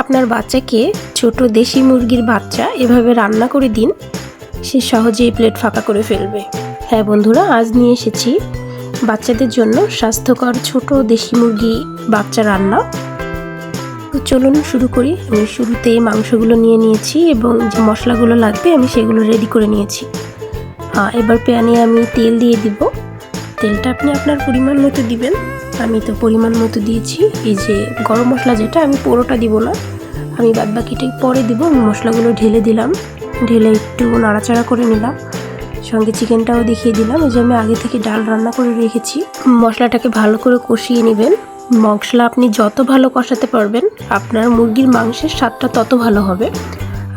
আপনার বাচ্চাকে ছোট দেশি মুরগির বাচ্চা এভাবে রান্না করে দিন, সে সহজেই প্লেট ফাঁকা করে ফেলবে। হ্যাঁ বন্ধুরা, আজ নিয়ে এসেছি বাচ্চাদের জন্য স্বাস্থ্যকর ছোট দেশি মুরগি বাচ্চা রান্না। তো চলুন শুরু করি। আমি শুরুতেই মাংসগুলো নিয়ে নিয়েছি এবং যে মশলাগুলো লাগবে আমি সেগুলো রেডি করে নিয়েছি। এবার প্যানে আমি তেল দিয়ে দিব। তেলটা আপনি আপনার পরিমাণ মতো দিবেন। আমি তো পরিমাণ মতো দিয়েছি। এই যে গরম মশলা যেটা, আমি পুরোটা দিব না, আমি বাদ বাকিটা পরে দিব। আমি মশলাগুলো ঢেলে দিলাম, ঢেলে একটু নাড়াচাড়া করে নিলাম, সঙ্গে চিকেনটাও দেখিয়ে দিলাম। এই যে আমি আগে থেকে ডাল রান্না করে রেখেছি। মশলাটাকে ভালো করে কষিয়ে নেবেন। মশলা আপনি যত ভালো কষাতে পারবেন আপনার মুরগির মাংসের স্বাদটা তত ভালো হবে।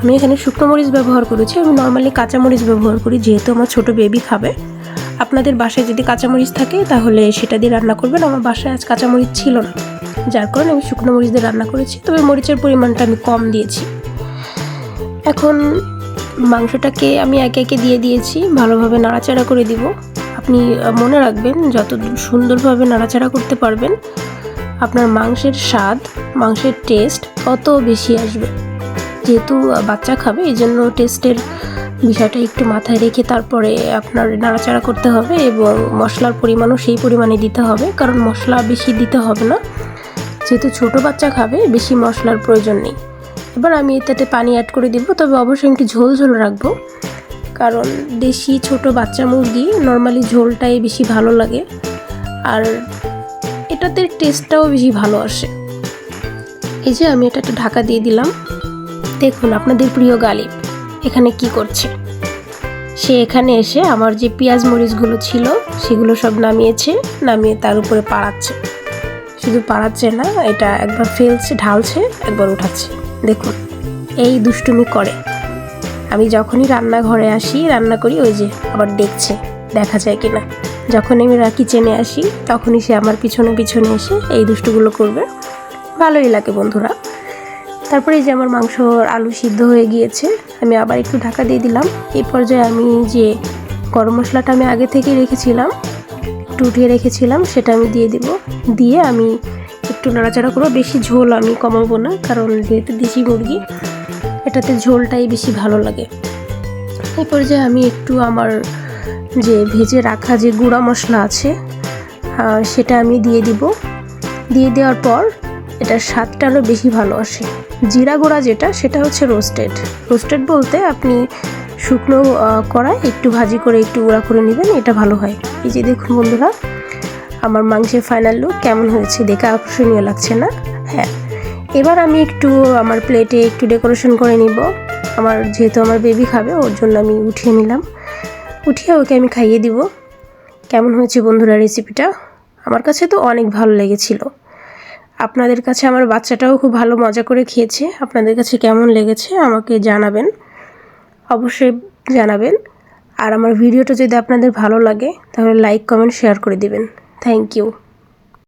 আমি এখানে শুকনো মরিচ ব্যবহার করেছি, আমি নর্মালি কাঁচামরিচ ব্যবহার করি যেহেতু আমার ছোট বেবি খাবে। আপনাদের বাসায় যদি কাঁচামরিচ থাকে তাহলে সেটা দিয়ে রান্না করবেন। আমার বাসায় আজ কাঁচামরিচ ছিল না, যার কারণে আমি শুকনো মরিচ দিয়ে রান্না করেছি, তবে মরিচের পরিমাণটা আমি কম দিয়েছি। এখন মাংসটাকে আমি একে একে দিয়ে দিয়েছি, ভালোভাবে নাড়াচাড়া করে দিব। আপনি মনে রাখবেন যত সুন্দরভাবে নাড়াচাড়া করতে পারবেন আপনার মাংসের স্বাদ, মাংসের টেস্ট তত বেশি আসবে। যেহেতু বাচ্চা খাবে এই জন্য টেস্টের বিষয়টা একটু মাথায় রেখে তারপরে আপনার নাড়াচাড়া করতে হবে এবং মশলার পরিমাণও সেই পরিমাণে দিতে হবে, কারণ মশলা বেশি দিতে হবে না, যেহেতু ছোট বাচ্চা খাবে বেশি মশলার প্রয়োজন নেই। এবার আমি এটাতে পানি অ্যাড করে দিব, তবে অবশ্যই একটু ঝোল ঝোল রাখবো, কারণ দেশি ছোট বাচ্চা মুরগি নর্মালি ঝোলটাই বেশি ভালো লাগে আর এটাতে টেস্টটাও বেশি ভালো আসে। এই যে আমি এটা একটু ঢাকা দিয়ে দিলাম। দেখুন আপনাদের প্রিয় গালিব এখানে কি করছে। সে এখানে এসে আমার যে পেঁয়াজ মরিচগুলো ছিল সেগুলো সব নামিয়ে তার উপরে পাড়াচ্ছে। শুধু পাড়াচ্ছে না, এটা একবার ফেলছে, ঢালছে, একবার উঠাচ্ছে। দেখুন এই দুষ্টুমি করে। আমি যখনই রান্নাঘরে আসি রান্না করি, ওই যে আবার দেখছে দেখা যায় কিনা। যখন আমি কিচেনে আসি তখনই সে আমার পিছনে পিছনে এসে এই দুষ্টুগুলো করবে। ভালোই লাগে বন্ধুরা। তারপরে এই যে আমার মাংস আলু সিদ্ধ হয়ে গিয়েছে, আমি আবার একটু ঢাকা দিয়ে দিলাম। এই পর্যায়ে আমি যে গরম মশলাটা আমি আগে থেকে রেখেছিলাম, একটু উঠিয়ে রেখেছিলাম, সেটা আমি দিয়ে দিব। দিয়ে আমি একটু নাড়াচাড়া করবো। বেশি ঝোল আমি কমাবো না, কারণ যেহেতু দেশি মুরগি এটাতে ঝোলটাই বেশি ভালো লাগে। এই পর্যায়ে আমি একটু আমার যে ভেজে রাখা যে গুঁড়া মশলা আছে সেটা আমি দিয়ে দিব। দিয়ে দেওয়ার পর এটার স্বাদটা আরও বেশি ভালো আসে। জিরা গুঁড়া যেটা, সেটা হচ্ছে রোস্টেড বলতে আপনি শুকনো কড়ায় একটু ভাজি করে একটু গুঁড়া করে নেবেন, এটা ভালো হয়। এই যে দেখুন বন্ধুরা আমার মাংসের ফাইনাল লুক কেমন হয়েছে, দেখে আকর্ষণীয় লাগছে না? হ্যাঁ, এবার আমি একটু আমার প্লেটে একটু ডেকোরেশন করে নিব। যেহেতু আমার বেবি খাবে ওর জন্য আমি উঠিয়ে নিলাম, উঠিয়ে ওকে আমি খাইয়ে দিব। কেমন হয়েছে বন্ধুরা রেসিপিটা? আমার কাছে তো অনেক ভালো লেগেছিল। আপনাদের কাছে আমার বাচ্চাটাও খুব ভালো মজা করে খেয়েছে। আপনাদের কাছে কেমন লেগেছে আমাকে জানাবেন, অবশ্যই জানাবেন। আর আমার ভিডিওটা যদি আপনাদের ভালো লাগে তাহলে লাইক, কমেন্ট, শেয়ার করে দিবেন। Thank you.